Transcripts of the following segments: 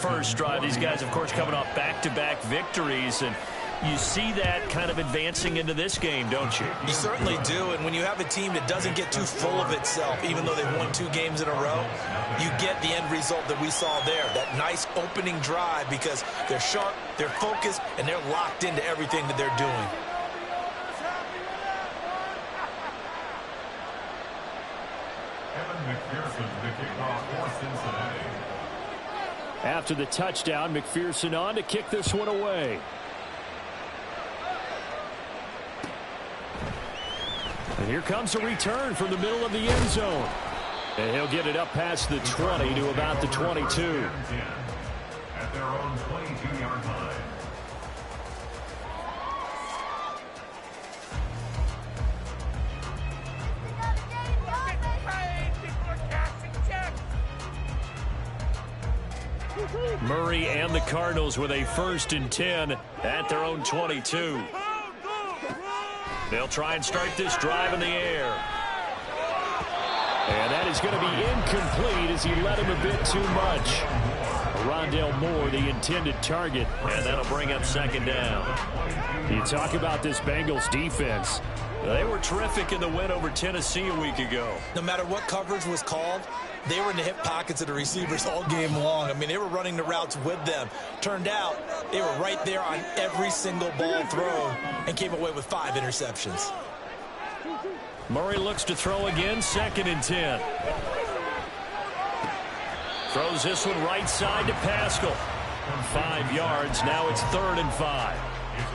First drive, these guys, of course, coming off back-to-back victories, and you see that kind of advancing into this game, don't you? You certainly do, and when you have a team that doesn't get too full of itself, even though they've won 2 games in a row, you get the end result that we saw there, that nice opening drive, because they're sharp, they're focused, and they're locked into everything that they're doing. After the touchdown, McPherson on to kick this one away. And here comes a return from the middle of the end zone. And he'll get it up past the 20 to about the 22. At their own 22-yard line. Murray and the Cardinals with a 1st and 10 at their own 22. They'll try and start this drive in the air. And that is going to be incomplete as he let him a bit too much. Rondale Moore, the intended target. And that'll bring up 2nd down. You talk about this Bengals defense. They were terrific in the win over Tennessee a week ago. No matter what coverage was called, they were in the hip pockets of the receivers all game long. I mean, they were running the routes with them. Turned out, they were right there on every single ball thrown and came away with 5 interceptions. Murray looks to throw again, 2nd and 10. Throws this one right side to Pascal. 5 yards, now it's 3rd and 5.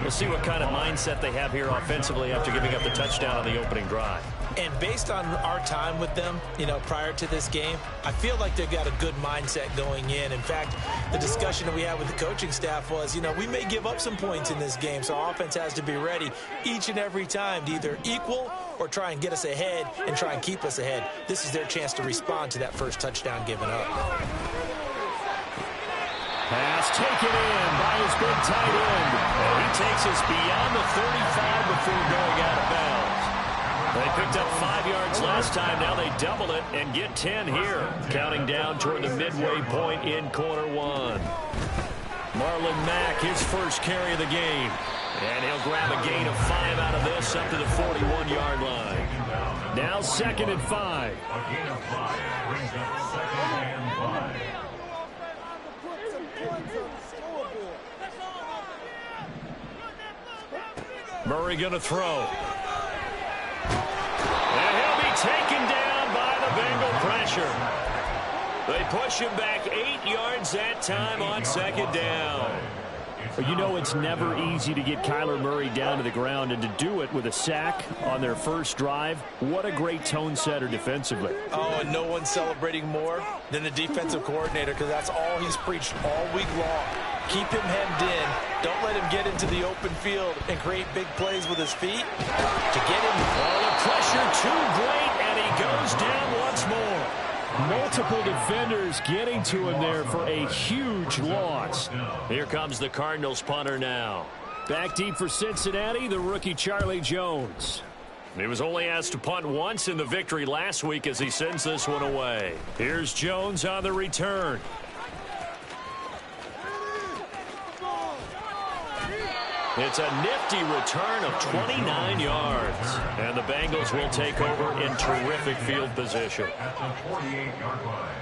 We'll see what kind of mindset they have here offensively after giving up the touchdown on the opening drive. And based on our time with them, prior to this game, I feel like they've got a good mindset going in. In fact, the discussion that we had with the coaching staff was, we may give up some points in this game, so our offense has to be ready each and every time to either equal or try and get us ahead and try and keep us ahead. This is their chance to respond to that first touchdown given up. Pass taken in by his big tight end. And he takes us beyond the 35 before going out of bounds. They picked up 5 yards last time. Now they double it and get 10 here. Counting down toward the midway point in quarter 1. Marlon Mack, his first carry of the game. And he'll grab a gain of 5 out of this up to the 41-yard line. Now 2nd and 5. A gain of 5 brings up 2nd and 5. Murray going to throw. And he'll be taken down by the Bengal pressure. They push him back 8 yards that time on 2nd down. But it's never easy to get Kyler Murray down to the ground, and to do it with a sack on their first drive, what a great tone setter defensively. Oh, and no one's celebrating more than the defensive coordinator, because that's all he's preached all week long. Keep him hemmed in. Don't let him get into the open field and create big plays with his feet. To get him, the pressure too great, and he goes down once more. Multiple defenders getting to him there for a huge loss. Here comes the Cardinals punter now. Back deep for Cincinnati, the rookie Charlie Jones. He was only asked to punt once in the victory last week as he sends this one away. Here's Jones on the return. It's a nifty return of 29 yards. And the Bengals will take over in terrific field position. At the 48-yard line.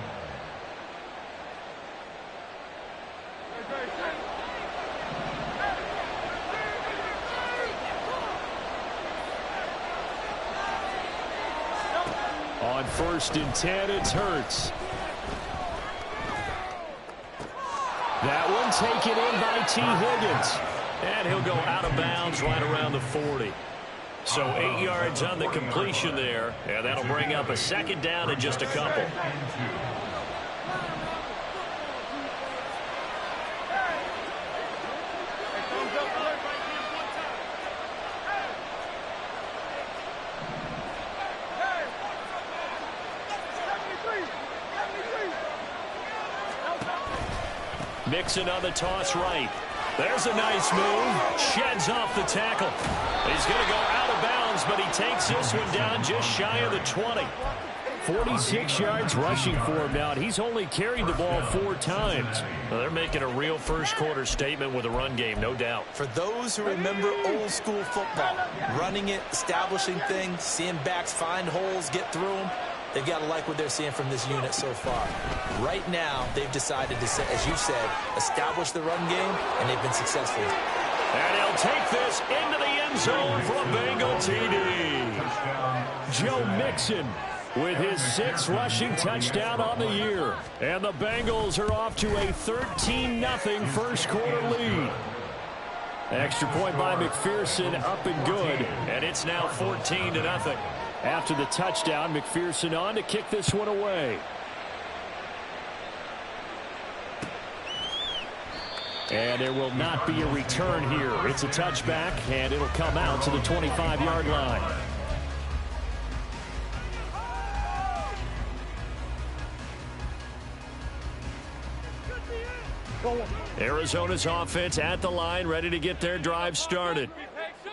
On 1st and 10, it's Hurts. That one taken in by T. Higgins. And he'll go out of bounds right around the 40. So 8 yards on the completion there. And that'll bring up a 2nd down in just a couple. Mixon on the toss right. There's a nice move. Sheds off the tackle. He's going to go out of bounds, but he takes this one down just shy of the 20. 46 yards rushing for him now, and he's only carried the ball 4 times. Well, they're making a real first-quarter statement with a run game, no doubt. For those who remember old-school football, running it, establishing things, seeing backs find holes, get through them, they've got to like what they're seeing from this unit so far. Right now, they've decided to, as you said, establish the run game, and they've been successful. And he'll take this into the end zone for a Bengal TD. Joe Mixon with his 6th rushing touchdown on the year. And the Bengals are off to a 13-0 first-quarter lead. Extra point by McPherson, up and good. And it's now 14-0. After the touchdown, McPherson on to kick this one away. And there will not be a return here. It's a touchback, and it'll come out to the 25-yard line. Arizona's offense at the line, ready to get their drive started.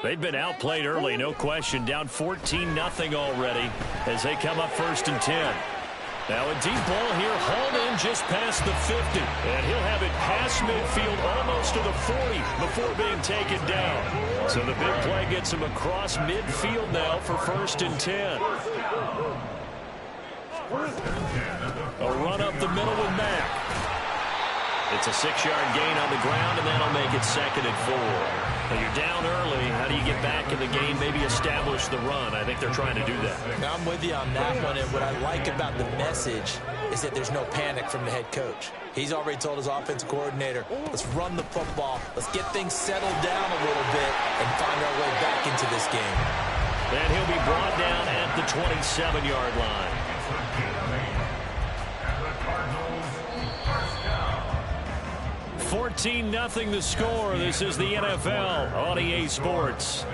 They've been outplayed early, no question. Down 14-0 already as they come up 1st and 10. Now a deep ball here, hauled in just past the 50. And he'll have it past midfield, almost to the 40 before being taken down. So the big play gets him across midfield now for 1st and 10. A run up the middle with Mack. It's a 6-yard gain on the ground, and that'll make it 2nd and 4. Now you're down early. How do you get back in the game, maybe establish the run? I think they're trying to do that. Now, I'm with you on that one, and what I like about the message is that there's no panic from the head coach. He's already told his offensive coordinator, let's run the football, let's get things settled down a little bit and find our way back into this game. And he'll be brought down at the 27-yard line. 14-0 the score. This is the NFL on EA Sports.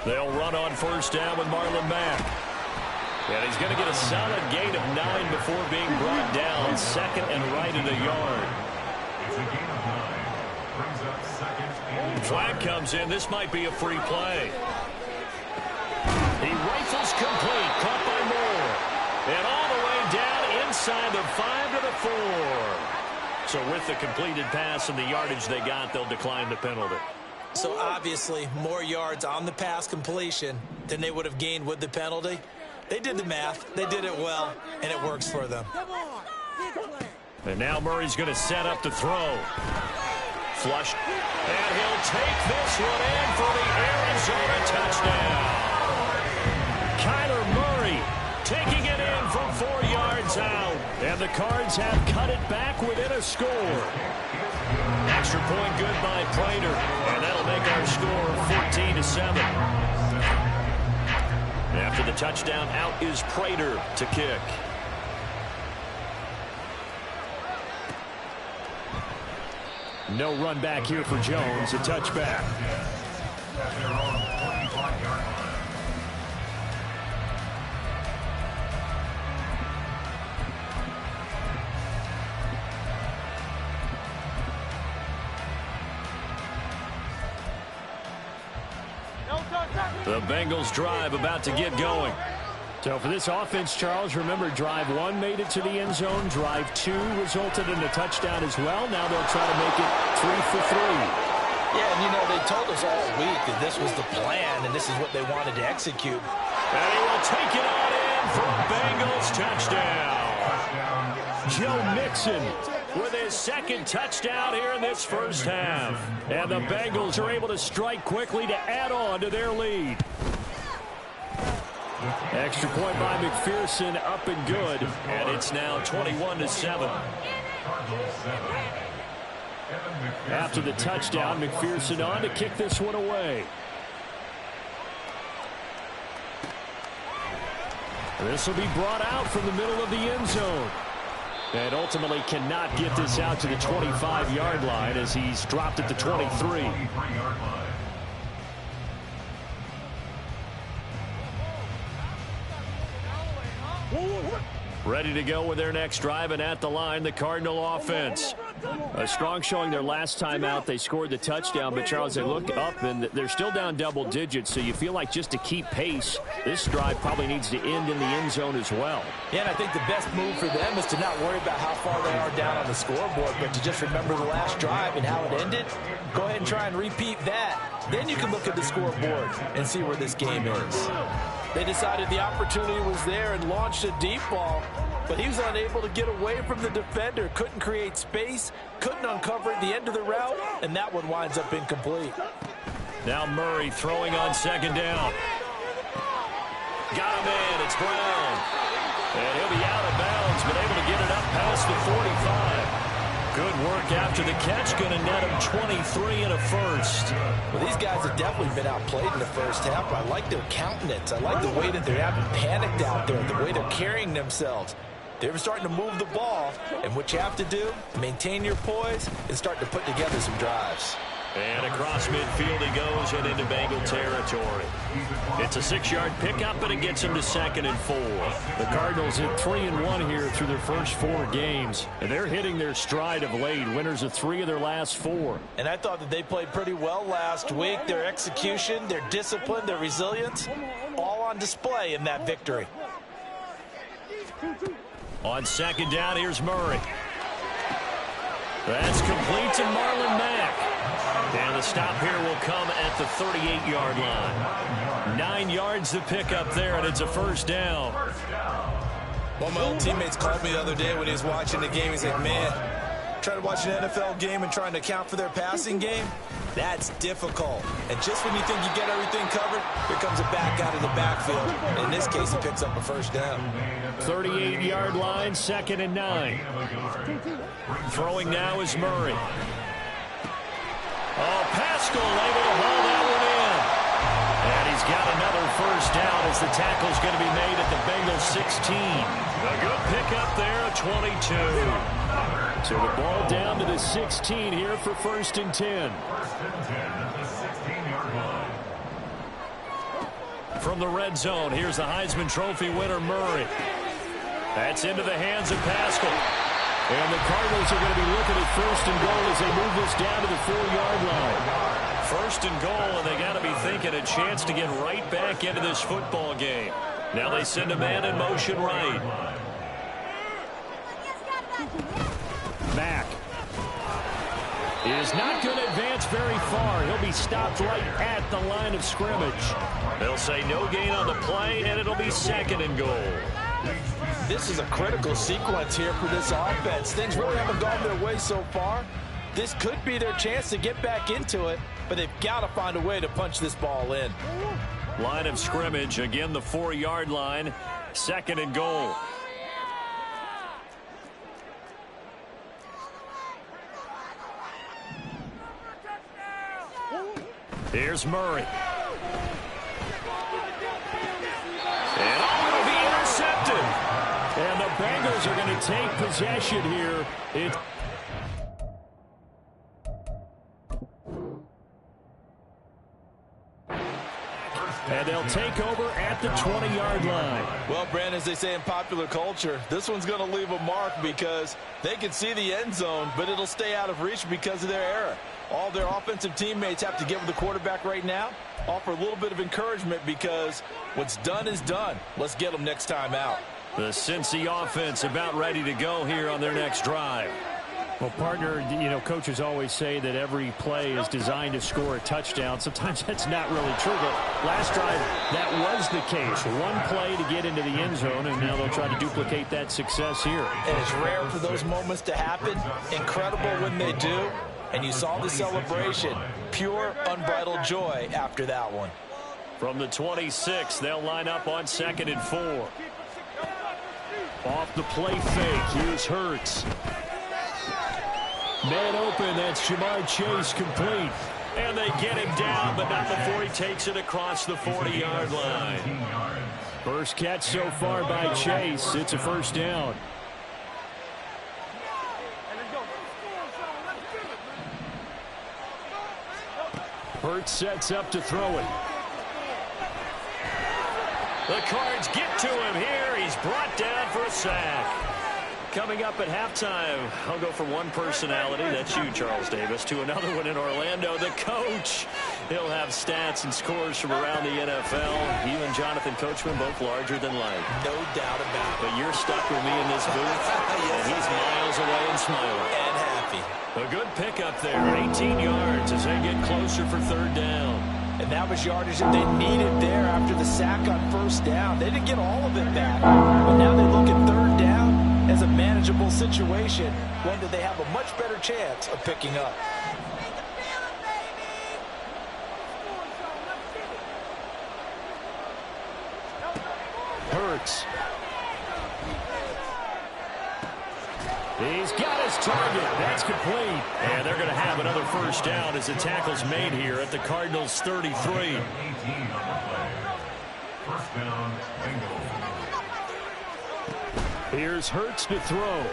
They'll run on 1st down with Marlon Mack. And he's going to get a solid gain of 9 before being brought down. 2nd and right in the yard. Flag comes in. This might be a free play. He rifles complete. Caught by Moore. And all the way down inside the 5 to the 4. So with the completed pass and the yardage they got, they'll decline the penalty. So obviously more yards on the pass completion than they would have gained with the penalty. They did the math, they did it well, and it works for them. And now Murray's going to set up to throw. Flush. And he'll take this one in for the Arizona touchdown. Kyler Murray taking it in from 4 yards out. And the Cards have cut it back within a score. Extra point good by Prater. And that'll make our score 14-7. After the touchdown, out is Prater to kick. No run back here for Jones, a touchback. The Bengals drive about to get going. So for this offense, Charles, remember drive 1 made it to the end zone. Drive 2 resulted in a touchdown as well. Now they'll try to make it 3 for 3. Yeah, and you know, they told us all week that this was the plan and this is what they wanted to execute. And he will take it on in for a Bengals touchdown. Joe Mixon with his 2nd touchdown here in this first half. And the Bengals are able to strike quickly to add on to their lead. Extra point by McPherson, up and good. And it's now 21-7. After the touchdown, McPherson on to kick this one away. This will be brought out from the middle of the end zone. And ultimately cannot get this out to the 25-yard line as he's dropped at the 23. Ready to go with their next drive, and at the line, the Cardinal offense. A strong showing their last time out. They scored the touchdown, but Charles, they look up, and they're still down double digits, so you feel like just to keep pace, this drive probably needs to end in the end zone as well. Yeah, and I think the best move for them is to not worry about how far they are down on the scoreboard, but to just remember the last drive and how it ended. Go ahead and try and repeat that. Then you can look at the scoreboard and see where this game is. They decided the opportunity was there and launched a deep ball, but he was unable to get away from the defender, couldn't create space, couldn't uncover at the end of the route, and that one winds up incomplete. Now Murray throwing on second down. Got him in, it's Brown. And he'll be out of bounds, but able to get it up past the 45. Good work after the catch, going to net him 23 and a first. Well, these guys have definitely been outplayed in the first half. I like their countenance. I like the way that they haven't panicked out there, the way they're carrying themselves. They're starting to move the ball, and what you have to do, maintain your poise and start to put together some drives. And across midfield he goes and into Bengal territory. It's a 6-yard pickup, and it gets him to 2nd and 4. The Cardinals at 3-1 here through their first 4 games. And they're hitting their stride of late. Winners of 3 of their last 4. And I thought that they played pretty well last week. Their execution, their discipline, their resilience, all on display in that victory. On second down, here's Murray. That's complete to Marlon Mack. And the stop here will come at the 38-yard line. 9 yards to pick up there, and it's a first down. Well, my old teammates called me the other day when he was watching the game. He's like, man, trying to watch an NFL game and trying to account for their passing game, that's difficult. And just when you think you get everything covered, here comes a back out of the backfield. In this case, he picks up a first down. 38-yard line, 2nd and 9. Throwing now is Murray. Oh, Pascal able to haul that one in. And he's got another first down as the tackle's going to be made at the Bengals 16. A good pickup there, a 22. So the ball down to the 16 here for 1st and 10. From the red zone, here's the Heisman Trophy winner, Murray. That's into the hands of Pascal. And the Cardinals are going to be looking at 1st and goal as they move this down to the 4-yard line. 1st and goal, and they got to be thinking a chance to get right back into this football game. Now they send a man in motion right. Mack is not going to advance very far. He'll be stopped right at the line of scrimmage. They'll say no gain on the play, and it'll be 2nd and goal. This is a critical sequence here for this offense. Things really haven't gone their way so far. This could be their chance to get back into it, but they've got to find a way to punch this ball in. Line of scrimmage, again the 4-yard line, 2nd and goal. Here's Murray. And it'll be intercepted. And the Bengals are going to take possession here. And they'll take over at the 20-yard line. Well, Brandon, as they say in popular culture, this one's going to leave a mark because they can see the end zone, but it'll stay out of reach because of their error. All their offensive teammates have to give the quarterback right now, offer a little bit of encouragement because what's done is done. Let's get them next time out. The Cincy offense about ready to go here on their next drive. Well, partner, you know, coaches always say that every play is designed to score a touchdown. Sometimes that's not really true, but last drive, that was the case. One play to get into the end zone, and now they'll try to duplicate that success here. And it's rare for those moments to happen. Incredible when they do. And you saw the celebration. Pure, unbridled joy after that one. From the 26, they'll line up on 2nd and 4. Off the play fake, here's Hurts. Man open, that's Jamar Chase complete. And they get him down, but not before he takes it across the 40-yard line. First catch so far by Chase. It's a first down. Hurts sets up to throw it. The Cards get to him here. He's brought down for a sack. Coming up at halftime, I'll go from one personality, that's you, Charles Davis, to another one in Orlando, the coach. He'll have stats and scores from around the NFL. You and Jonathan Coachman both larger than life. No doubt about it. But you're stuck with me in this booth, and he's miles away and smiling. And happy. A good pickup there, 18 yards as they get closer for third down. And that was yardage that they needed there after the sack on first down. They didn't get all of it back, but now they look at third down as a manageable situation, one that they have a much better chance of picking up. Hurts. He's got his target. That's complete. And they're going to have another first down as the tackle's made here at the Cardinals' 33. First down, Bengals. Here's Hurts to throw.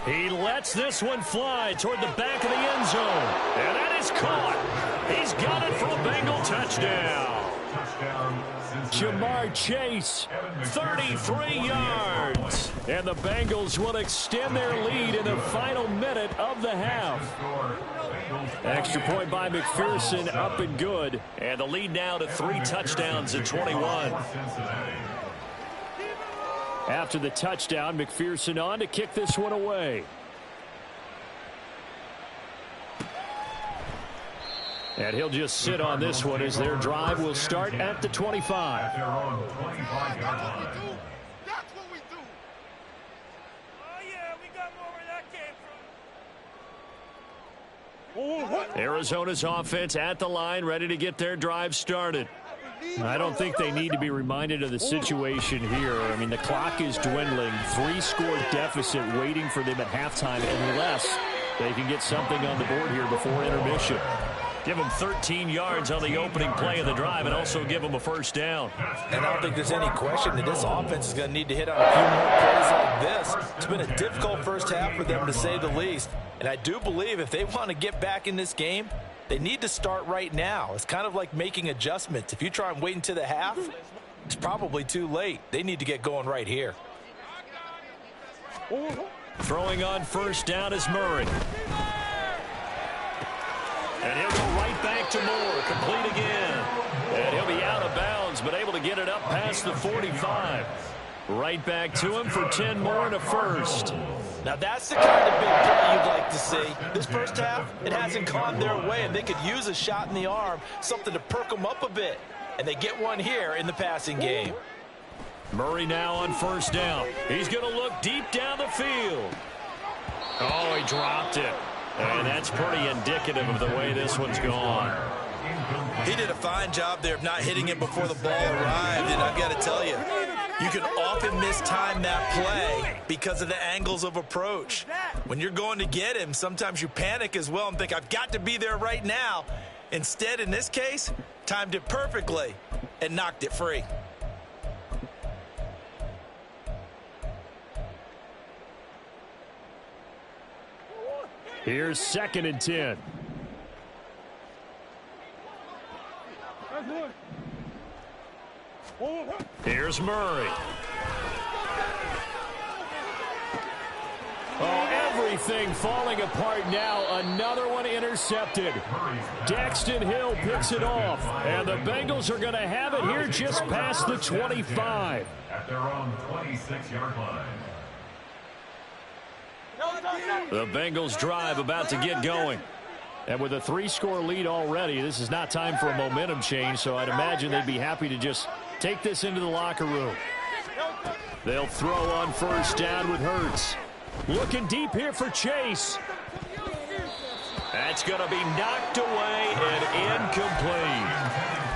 He lets this one fly toward the back of the end zone. And that is caught. He's got it for a Bengal touchdown. Touchdown, Jamar Chase, 33 yards. and the Bengals will extend their lead in the final minute of the half. Extra point by McPherson, up and good. And the lead now to 3 touchdowns at 21. After the touchdown, McPherson on to kick this one away. And he'll just sit on this one as their drive will start at the 25. At their own 25-yard line. That's what we do. Oh, yeah, we got more where that came from. Arizona's offense at the line, ready to get their drive started. I don't think they need to be reminded of the situation here. I mean, the clock is dwindling. 3-score deficit waiting for them at halftime unless they can get something on the board here before intermission. Give them 13 yards on the opening play of the drive and also give them a first down. And I don't think there's any question that this offense is going to need to hit on a few more plays like this. It's been a difficult first half for them, to say the least. And I do believe if they want to get back in this game, they need to start right now. It's kind of like making adjustments. If you try and wait until the half, it's probably too late. They need to get going right here. Throwing on first down is Murray. And he'll go right back to Moore, complete again. And he'll be out of bounds, but able to get it up past the 45. Right back to him for 10 more and a first. Now that's the kind of big play you'd like to see. This first half, it hasn't gone their way, and they could use a shot in the arm, something to perk them up a bit. And they get one here in the passing game. Murray now on first down. He's going to look deep down the field. Oh, he dropped it. And that's pretty indicative of the way this one's gone. He did a fine job there of not hitting it before the ball arrived, and I've got to tell you, you can often mistime that play because of the angles of approach. When you're going to get him, sometimes you panic as well and think, I've got to be there right now. Instead, in this case, timed it perfectly and knocked it free. Here's 2nd and 10. Here's Murray. Oh, everything falling apart now. Another one intercepted. Daxton Hill picks it off. And the Bengals are going to have it here just past the 25. At their own 26-yard line. The Bengals drive about to get going. And with a 3-score lead already, this is not time for a momentum change, so I'd imagine they'd be happy to just take this into the locker room. They'll throw on first down with Hurts. Looking deep here for Chase. That's going to be knocked away and incomplete.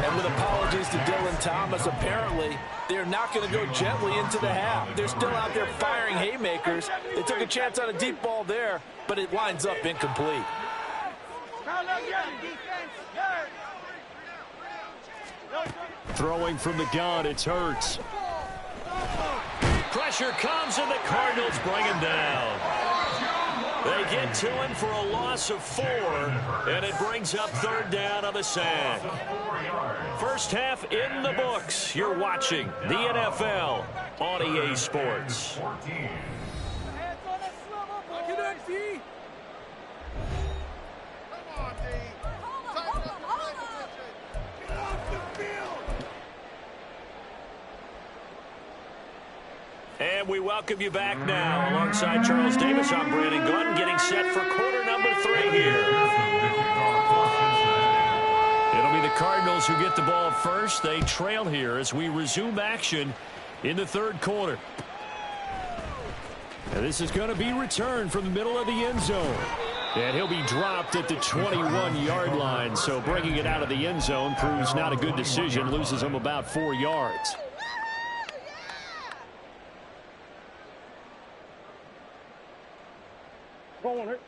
And with apologies to Dylan Thomas, apparently they're not going to go gently into the half. They're still out there firing haymakers. They took a chance on a deep ball there, but it winds up incomplete. Throwing from the gun, it's Hurts. Pressure comes and the Cardinals bring him down. They get to him for a loss of 4, and it brings up third down on the sack. First half in the books. You're watching the NFL on EA Sports. And we welcome you back now. Alongside Charles Davis, I'm Brandon Gunn, getting set for quarter number 3 here. It'll be the Cardinals who get the ball first. They trail here as we resume action in the third quarter. And this is going to be returned from the middle of the end zone. And he'll be dropped at the 21-yard line. So bringing it out of the end zone proves not a good decision. Loses him about 4 yards.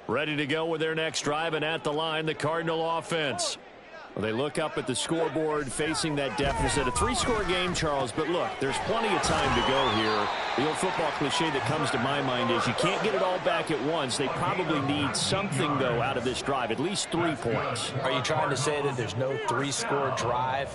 Ready to go with their next drive, and at the line, the Cardinal offense. Well, they look up at the scoreboard facing that deficit. A 3-score game, Charles, but look, there's plenty of time to go here. The old football cliche that comes to my mind is you can't get it all back at once. They probably need something, though, out of this drive, at least 3 points. Are you trying to say that there's no 3-score drive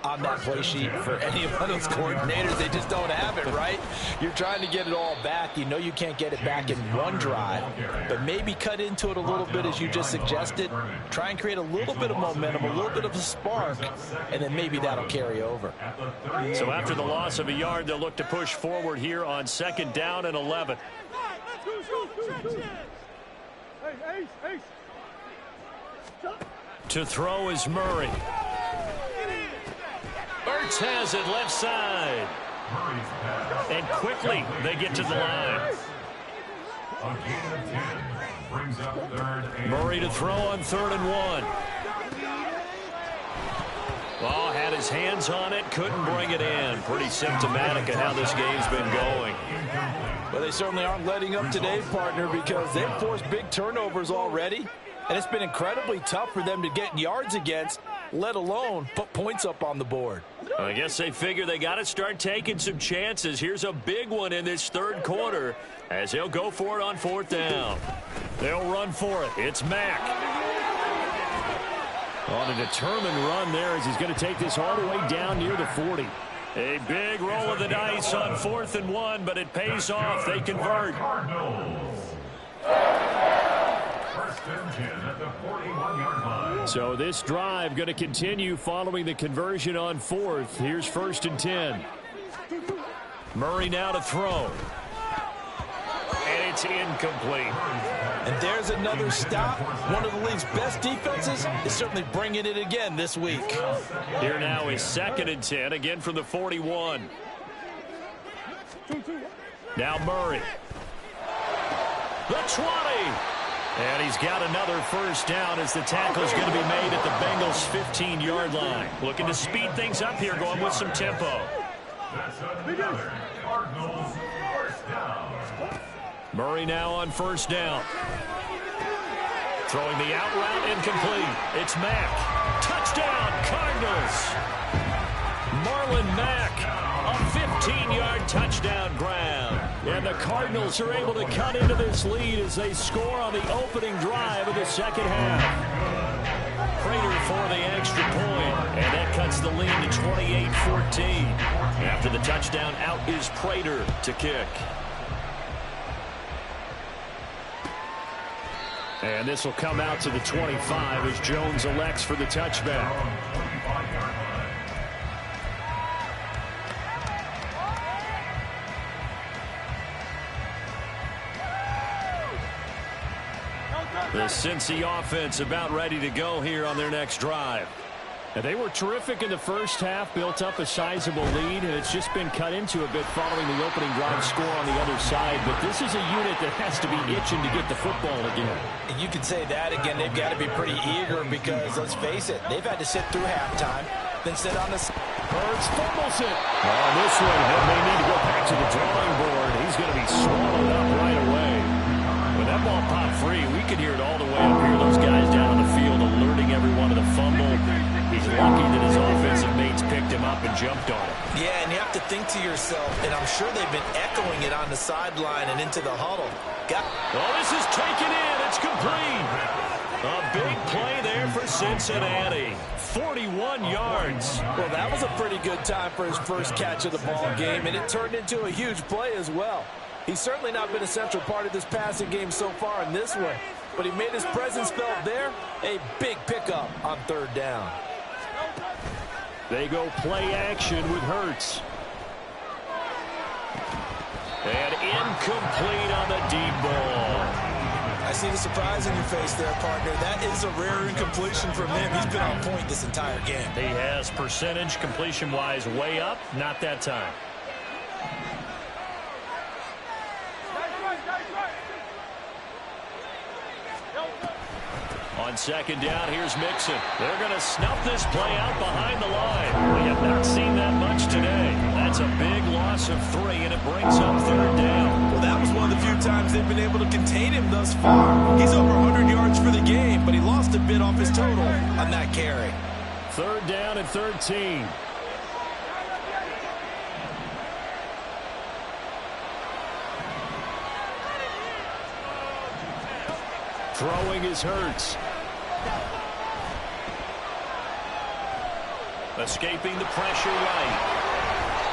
on that play sheet for any of those coordinators? They just don't have it, right? You're trying to get it all back. You know you can't get it back in one drive, but maybe cut into it a little bit as you just suggested. Try and create a little bit of momentum, a little bit of a spark, and then maybe that'll carry over. So after the loss of a yard, they'll look to push forward here on 2nd down and 11. To throw is Murray. Ertz has it left side. And quickly they get to the line. Murray to throw on 3rd and 1. Oh, had his hands on it, couldn't bring it in. Pretty symptomatic of how this game's been going. Well, they certainly aren't letting up today, partner, because they've forced big turnovers already. And it's been incredibly tough for them to get yards against, let alone put points up on the board. I guess they figure they got to start taking some chances. Here's a big one in this third quarter as they'll go for it on 4th down. They'll run for it. It's Mack. On a determined run there as he's going to take this all the way down near the 40. A big roll of the dice on 4th and 1, but it pays off. They convert. So this drive going to continue following the conversion on 4th. Here's 1st and 10. Murray now to throw. And it's incomplete. And there's another stop. One of the league's best defenses is certainly bringing it again this week. Here now is 2nd and 10, again from the 41. Now Murray. The 20. And he's got another first down as the tackle's going to be made at the Bengals' 15-yard line. Looking to speed things up here, going with some tempo. Murray now on 1st down. Throwing the out route incomplete. It's Mack. Touchdown, Cardinals. Marlon Mack, a 15-yard touchdown grab. And the Cardinals are able to cut into this lead as they score on the opening drive of the second half. Prater for the extra point, and that cuts the lead to 28-14. After the touchdown, out is Prater to kick. And this will come out to the 25 as Jones elects for the touchback. The Cincy offense about ready to go here on their next drive. And they were terrific in the first half, built up a sizable lead, and it's just been cut into a bit following the opening drive score on the other side. But this is a unit that has to be itching to get the football again. And you can say that again. They've got to be pretty eager because, let's face it, they've had to sit through halftime, then sit on the... Hurts fumbles it. On this one, they may need to go back to the drawing board. He's going to be swallowed up right away. When that ball popped free, we could hear it all the way up here. Those guys down on the field alerting everyone to the fumble. He's lucky that his offensive mates picked him up and jumped on him. Yeah, and you have to think to yourself, and I'm sure they've been echoing it on the sideline and into the huddle. Oh, this is taken in. It's complete. A big play there for Cincinnati. 41 yards. Well, that was a pretty good time for his first catch of the ball game, and it turned into a huge play as well. He's certainly not been a central part of this passing game so far in this one, but he made his presence felt there. A big pickup on third down. They go play action with Hurts. And incomplete on the deep ball. I see the surprise in your face there, partner. That is a rare incompletion from him. He's been on point this entire game. He has percentage completion-wise way up. Not that time. On second down, here's Mixon. They're going to snuff this play out behind the line. We have not seen that much today. That's a big loss of 3, and it brings up third down. Well, that was one of the few times they've been able to contain him thus far. He's over 100 yards for the game, but he lost a bit off his total on that carry. Third down and 13. Throwing is Hurts. Escaping the pressure right.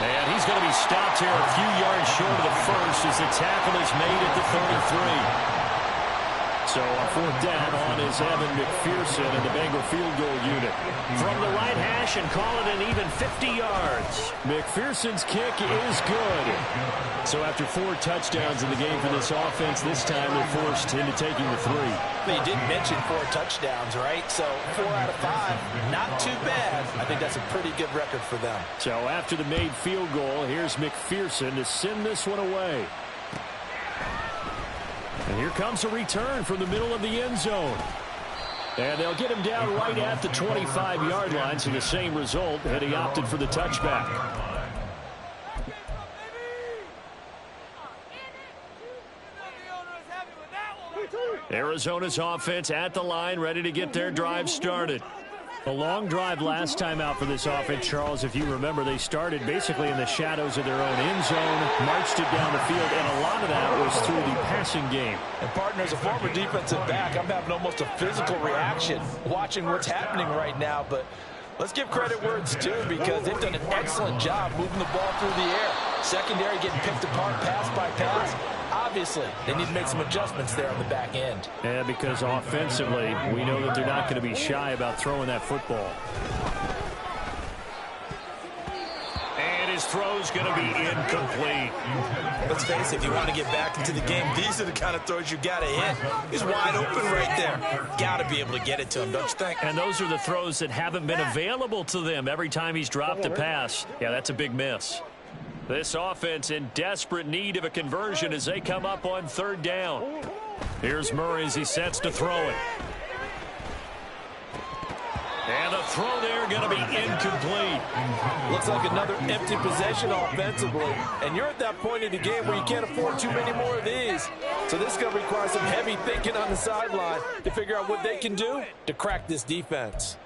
And he's going to be stopped here a few yards short of the first as the tackle is made at the 33. So on fourth down on is Evan McPherson and the Bengal field goal unit. From the right hash and call it an even 50 yards. McPherson's kick is good. So after 4 touchdowns in the game for this offense, this time they're forced into taking the 3. But you did mention 4 touchdowns, right? So 4 out of 5, not too bad. I think that's a pretty good record for them. So after the made field goal, here's McPherson to send this one away. And here comes a return from the middle of the end zone. And they'll get him down right at the 25-yard line, so the same result, and he opted for the touchback. Arizona's offense at the line, ready to get their drive started. A long drive last time out for this offense, Charles. If you remember, they started basically in the shadows of their own end zone, marched it down the field, and a lot of that was through the passing game. And partner, as a former defensive back, I'm having almost a physical reaction watching what's happening right now. But let's give credit where it's due, because they've done an excellent job moving the ball through the air. Secondary getting picked apart pass by pass. Obviously, they need to make some adjustments there on the back end. Yeah, because offensively, we know that they're not going to be shy about throwing that football. And his throw's going to be incomplete. Let's face it, if you want to get back into the game, these are the kind of throws you got to hit. He's wide open right there. Got to be able to get it to him, don't you think? And those are the throws that haven't been available to them every time he's dropped a pass. Yeah, that's a big miss. This offense in desperate need of a conversion as they come up on third down. Here's Murray as he sets to throw it. And the throw there going to be incomplete. Looks like another empty possession offensively. And you're at that point in the game where you can't afford too many more of these. So this is going to require some heavy thinking on the sideline to figure out what they can do to crack this defense.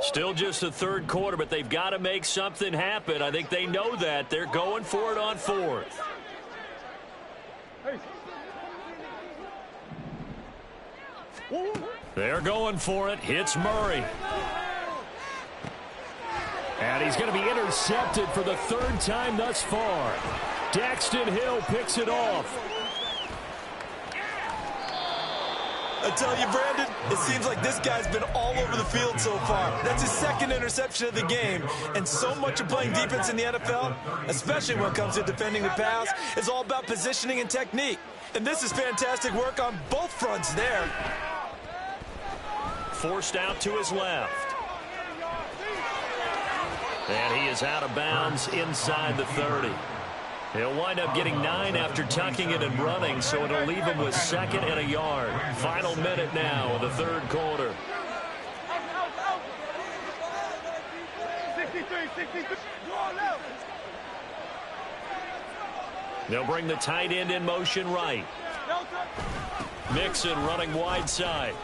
Still just the third quarter, but they've got to make something happen. I think they know that. They're going for it on fourth. They're going for it. Hits Murray. And he's going to be intercepted for the third time thus far. Daxton Hill picks it off. I tell you, Brandon, it seems like this guy's been all over the field so far. That's his second interception of the game. And so much of playing defense in the NFL, especially when it comes to defending the pass, is all about positioning and technique. And this is fantastic work on both fronts there. Forced out to his left. And he is out of bounds inside the 30. He'll wind up getting 9 after tucking it and running, so it'll leave him with 2nd and a yard. Final minute now of the third quarter. 63. They'll bring the tight end in motion right. Mixon running wide side.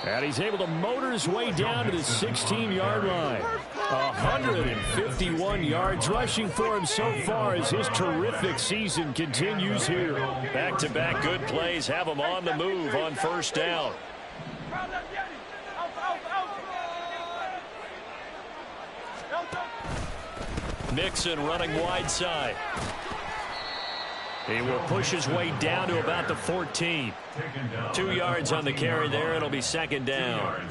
And he's able to motor his way down to the 16-yard line. 151 yards rushing for him so far as his terrific season continues here. Back-to-back good plays have him on the move on first down. Mixon running wide side. He will push his way down to about the 14. 2 yards on the carry there. It'll be second down.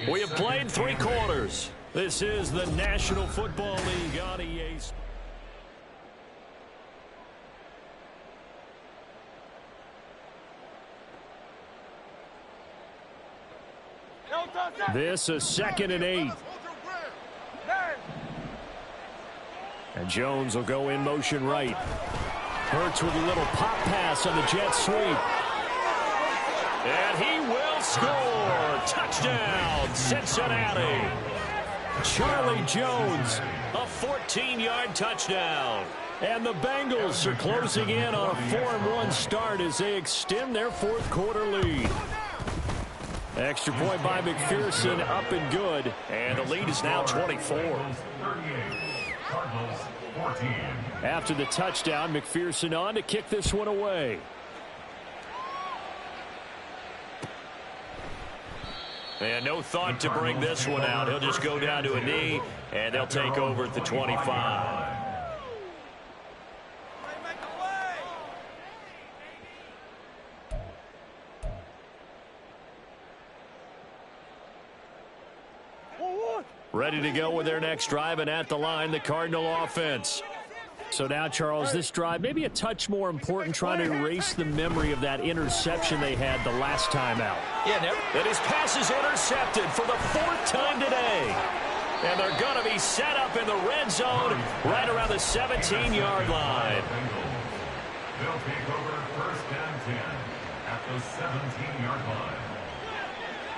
We have played 3 quarters. This is the National Football League on EA. This is 2nd and 8. And Jones will go in motion right. Hurts with a little pop pass on the jet sweep. And he will score. Touchdown, Cincinnati. Charlie Jones. A 14-yard touchdown. And the Bengals are closing in on a 4-1 start as they extend their 4th quarter lead. Extra point by McPherson, up and good. And the lead is now 24. After the touchdown, McPherson on to kick this one away. And no thought to bring this one out. He'll just go down to a knee, and they'll take over at the 25. Ready to go with their next drive, and at the line, the Cardinal offense. So now, Charles, this drive maybe a touch more important, trying to erase the memory of that interception they had the last time out. Yeah, and his pass is intercepted for the 4th time today. And they're going to be set up in the red zone right around the 17-yard line. They'll take over 1st and 10 at the 17-yard line.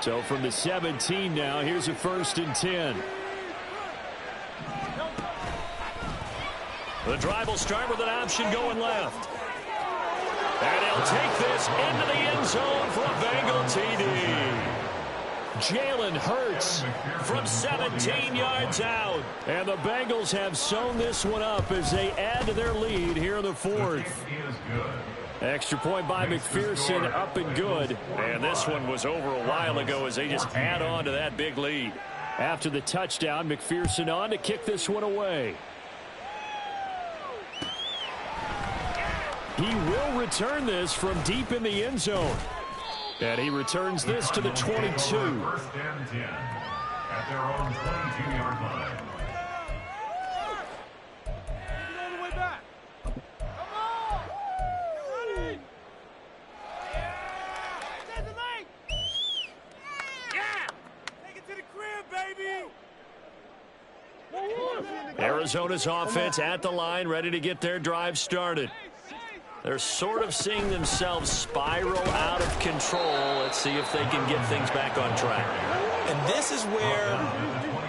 So from the 17 now, here's a 1st and 10. The drive will start with an option going left. And he'll take this into the end zone for a Bengal TD. Jalen Hurts from 17 yards out. And the Bengals have sewn this one up as they add to their lead here in the 4th. Extra point by McPherson, up and good. And this one was over a while ago as they just add on to that big lead. After the touchdown, McPherson on to kick this one away. He will return this from deep in the end zone. And he returns this to the 22. 1st and 10 at their own 22-yard line. Arizona's offense at the line, ready to get their drive started. They're sort of seeing themselves spiral out of control. Let's see if they can get things back on track. And this is where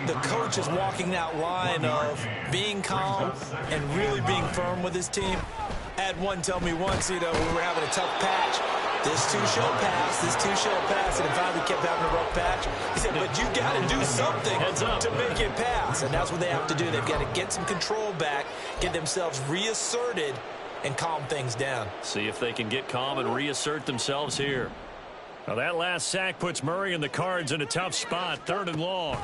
the coach is walking that line of being calm and really being firm with his team. I had one tell me once, we were having a tough patch. This too shall pass, this too shall pass. And finally kept having a rough patch. He said, but you got to do something to make it pass. And that's what they have to do. They've got to get some control back, get themselves reasserted, and calm things down. See if they can get calm and reassert themselves here. Now that last sack puts Murray and the Cards in a tough spot, 3rd and long.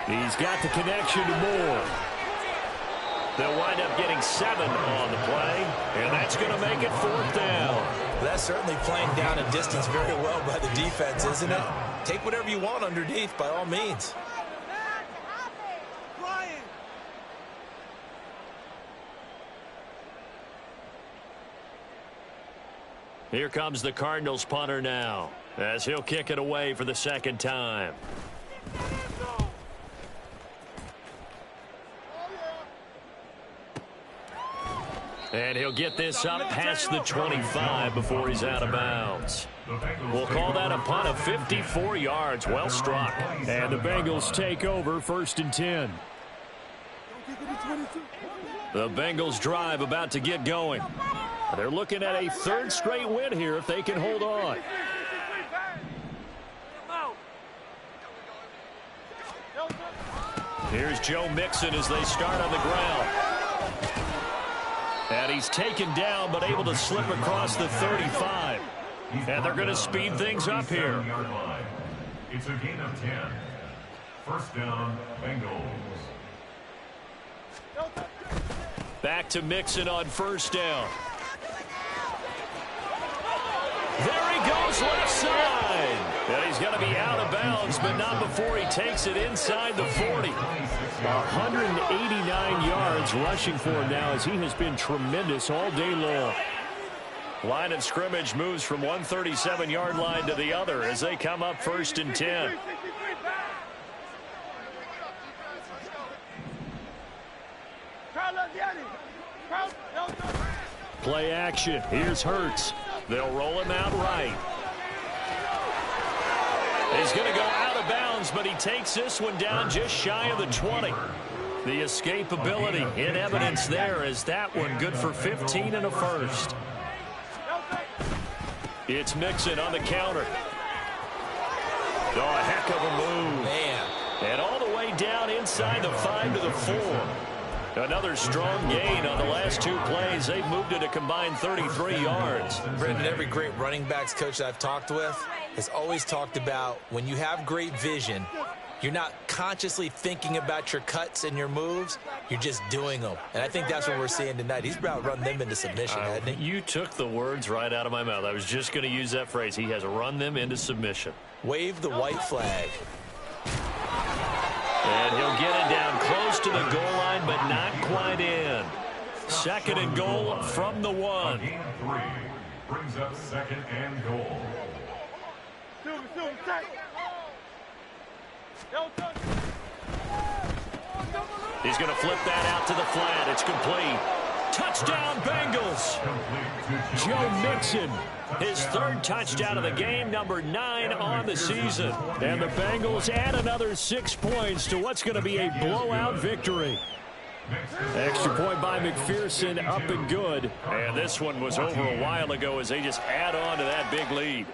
He's got the connection to Moore. They'll wind up getting 7 on the play, and that's going to make it 4th down. Well, that's certainly playing down and distance very well by the defense, isn't it? Take whatever you want underneath, by all means. Here comes the Cardinals punter now, as he'll kick it away for the 2nd time. And he'll get this up past the 25 before he's out of bounds. We'll call that a punt of 54 yards. Well struck. And the Bengals take over 1st and 10. The Bengals drive about to get going. They're looking at a third straight win here if they can hold on. Here's Joe Mixon as they start on the ground. And he's taken down but able to slip across the 35. And they're going to speed things up here. It's a gain of 10. First down, Bengals. Back to Mixon on first down. There he goes left side. And he's going to be out of bounds, but not before he takes it inside the 40. 189 yards rushing for him now as he has been tremendous all day long. Line of scrimmage moves from 137-yard line to the other as they come up first and 10. Play action. Here's Hurts. They'll roll him out right. He's going to go out of bounds, but he takes this one down just shy of the 20. The escapability in evidence there as that one good for 15 and a first. It's Mixon on the counter. Oh, a heck of a move. Man. And all the way down inside the 5 to the 4. Another strong gain on the last two plays. They've moved it a combined 33 yards. Brendan, every great running backs coach I've talked with has always talked about when you have great vision, you're not consciously thinking about your cuts and your moves. You're just doing them. And I think that's what we're seeing tonight. He's about run them into submission, hasn't he? You took the words right out of my mouth. I was just going to use that phrase. He has run them into submission. Wave the white flag. And he'll get it down close to the goal line, but not quite in. Second and goal from the 1. Gain of 3 brings up second and goal. He's going to flip that out to the flat. It's complete. Touchdown, Bengals. Joe Mixon, his third touchdown of the game, number 9 on the season. And the Bengals add another 6 points to what's going to be a blowout victory. Extra point by McPherson, up and good. And this one was over a while ago as they just add on to that big lead.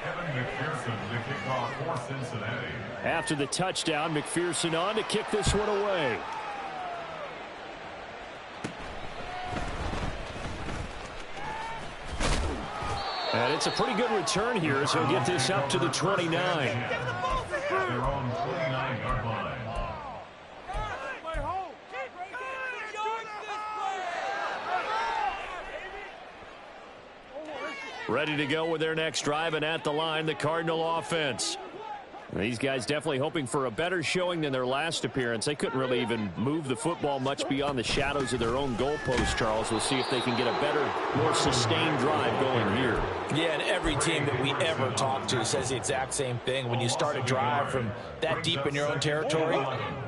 McPherson, the kickoff for Cincinnati. After the touchdown, McPherson on to kick this one away. And it's a pretty good return here as he'll get this up to the 29. Their own 29-yard line. Ready to go with their next drive, and at the line, the Cardinal offense. These guys definitely hoping for a better showing than their last appearance. They couldn't really even move the football much beyond the shadows of their own goalpost, Charles. We'll see if they can get a better, more sustained drive going here. Yeah, and every team that we ever talk to says the exact same thing. When you start a drive from that deep in your own territory,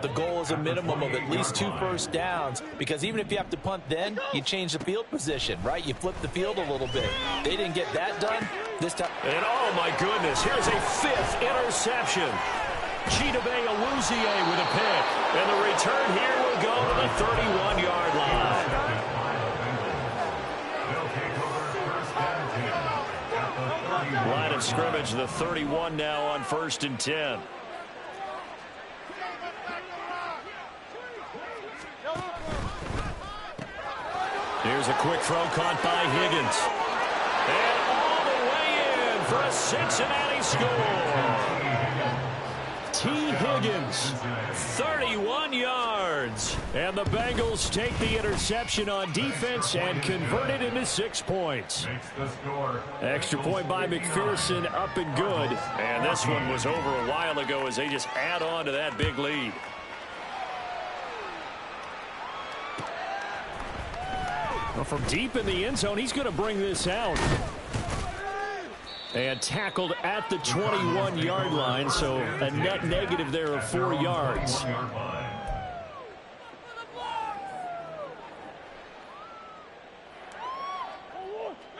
the goal is a minimum of at least 2 first downs, because even if you have to punt then, you change the field position, right? You flip the field a little bit. They didn't get that done this time. And oh my goodness, here's a 5th interception. Chidobe Awuzie with a pick. And the return here will go to the 31-yard line. Line of scrimmage, the 31 now on first and 10. Here's a quick throw caught by Higgins. And all the way in for a Cincinnati score. T. Higgins, 31 yards. And the Bengals take the interception on defense and convert it into 6 points. Extra point by McPherson, up and good. And this one was over a while ago as they just add on to that big lead. Well, from deep in the end zone, he's going to bring this out. And tackled at the 21-yard line, so a net negative there of 4 yards.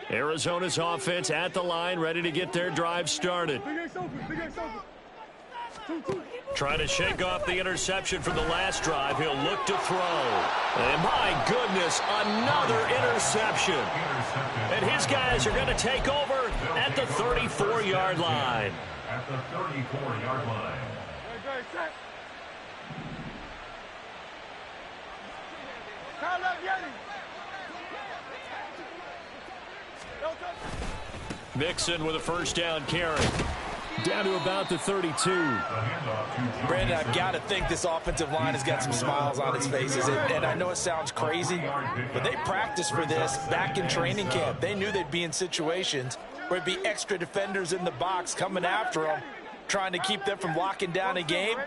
Arizona's offense at the line, ready to get their drive started. Trying to shake off the interception from the last drive. He'll look to throw. And my goodness, another interception. And his guys are going to take over at the 34-yard line. At the 34-yard line. Mixon with a first down carry. Down to about the 32. Brandon, I've got to think this offensive line has got some smiles on its faces. And I know it sounds crazy, but they practiced for this back in training camp. They knew they'd be in situations where it'd be extra defenders in the box coming after them, trying to keep them from locking down a game.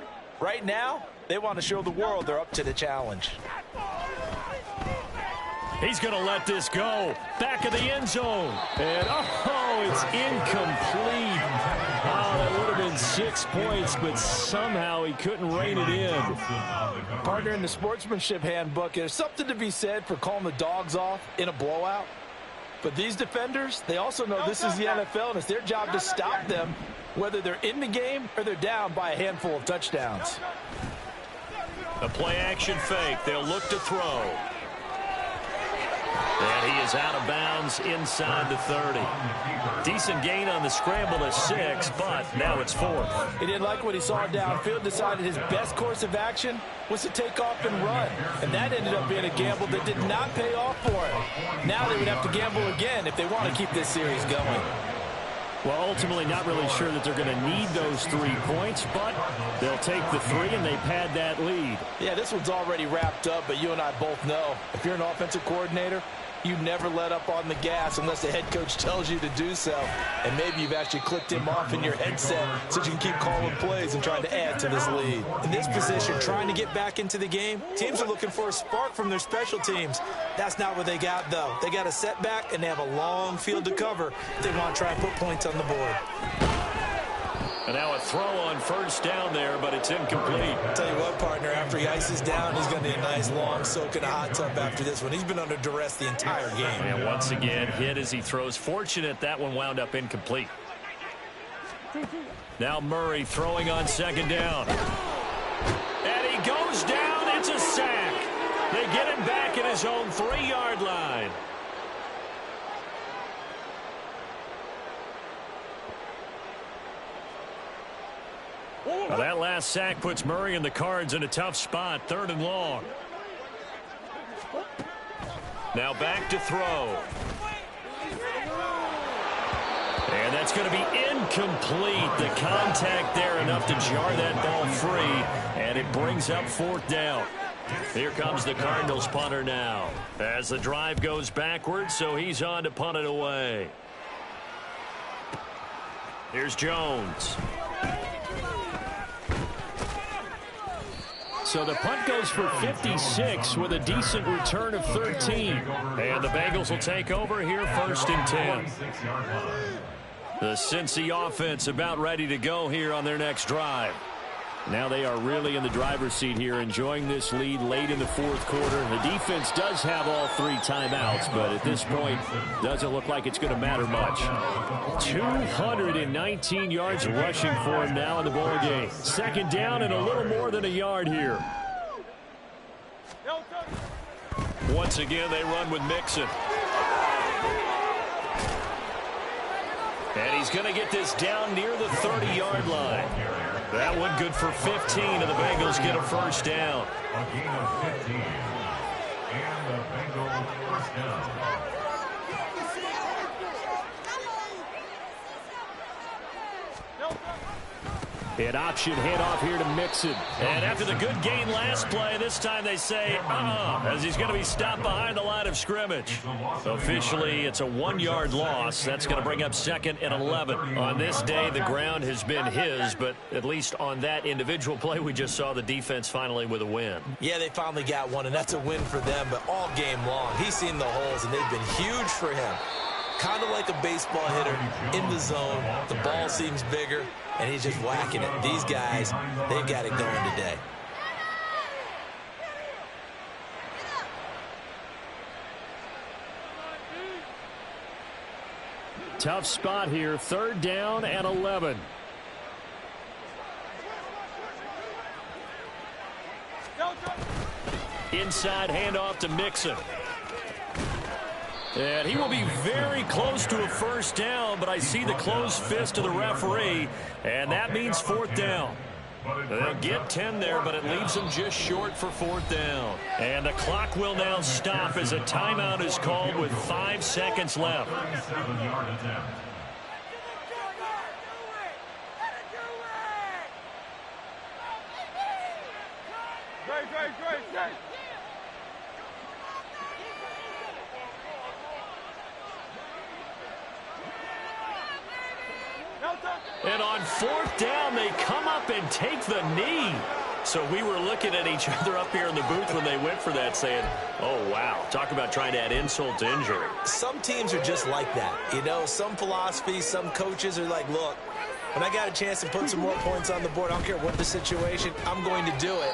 Right now, they want to show the world they're up to the challenge. He's going to let this go. Back of the end zone. And, oh, it's incomplete. Oh, that would have been 6 points, but somehow he couldn't rein it in. Partner, in the sportsmanship handbook, there's something to be said for calling the dogs off in a blowout. But these defenders, they also know this is the NFL, and it's their job to stop them, whether they're in the game or they're down by a handful of touchdowns. A play-action fake. They'll look to throw. And he is out of bounds inside the 30. Decent gain on the scramble to 6, but now it's 4th. He didn't like what he saw downfield, decided his best course of action was to take off and run. And that ended up being a gamble that did not pay off for him. Now they would have to gamble again if they want to keep this series going. Well, ultimately not really sure that they're going to need those 3 points, but they'll take the 3 and they pad that lead. Yeah, this one's already wrapped up, but you and I both know if you're an offensive coordinator, you never let up on the gas unless the head coach tells you to do so. And maybe you've actually clicked him off in your headset so you can keep calling plays and trying to add to this lead. In this position, trying to get back into the game, teams are looking for a spark from their special teams. That's not what they got, though. They got a setback, and they have a long field to cover if they want to try and put points on the board. And now a throw on first down there, but it's incomplete. I'll tell you what, partner, after he ices down, he's going to need a nice long soak in a hot tub after this one. He's been under duress the entire game. And once again, hit as he throws. Fortunate that one wound up incomplete. Now Murray throwing on second down. And he goes down. It's a sack. They get him back at his own 3-yard line. Well, that last sack puts Murray and the Cards in a tough spot, 3rd and long. Now back to throw. And that's going to be incomplete. The contact there enough to jar that ball free, and it brings up 4th down. Here comes the Cardinals punter now as the drive goes backwards, so he's on to punt it away. Here's Jones. So the punt goes for 56 with a decent return of 13. And the Bengals will take over here 1st and 10. The Cincy offense about ready to go here on their next drive. Now they are really in the driver's seat here, enjoying this lead late in the 4th quarter. The defense does have all 3 timeouts, but at this point, doesn't look like it's going to matter much. 219 yards rushing for him now in the ball game. 2nd down and a little more than a yard here. Once again, they run with Mixon. And he's going to get this down near the 30-yard line. That one good for 15, and the Bengals get a first down. A gain of 15. And the Bengals first down. An option handoff here to Mixon. And after the good gain last play, this time they say, as he's going to be stopped behind the line of scrimmage. Officially, it's a 1-yard loss. That's going to bring up 2nd and 11. On this day, the ground has been his, but at least on that individual play, we just saw the defense finally with a win. Yeah, they finally got one, and that's a win for them, but all game long, he's seen the holes, and they've been huge for him. Kind of like a baseball hitter in the zone. The ball seems bigger, and he's just whacking it. These guys, they've got it going today. Tough spot here. 3rd down and 11. Inside handoff to Mixon. And he will be very close to a first down, but I see the closed fist of the referee, and that means fourth down. They'll get 10 there, but it leaves them just short for fourth down. And the clock will now stop as a timeout is called with 5 seconds left. 37-yard attempt. Great. And on fourth down, they come up and take the knee. So we were looking at each other up here in the booth when they went for that saying, oh, wow, talk about trying to add insult to injury. Some teams are just like that. You know, some philosophies, some coaches are like, look, when I got a chance to put some more points on the board, I don't care what the situation, I'm going to do it.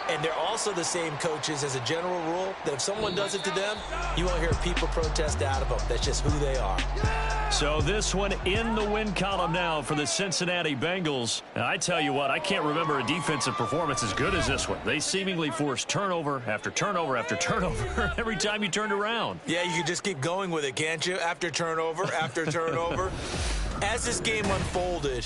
And they're also the same coaches as a general rule that if someone does it to them, you won't hear people protest out of them. That's just who they are. So this one in the win column now for the Cincinnati Bengals. And I tell you what, I can't remember a defensive performance as good as this one. They seemingly forced turnover after turnover after turnover every time you turned around. Yeah, you can just keep going with it, can't you? After turnover, after turnover. As this game unfolded,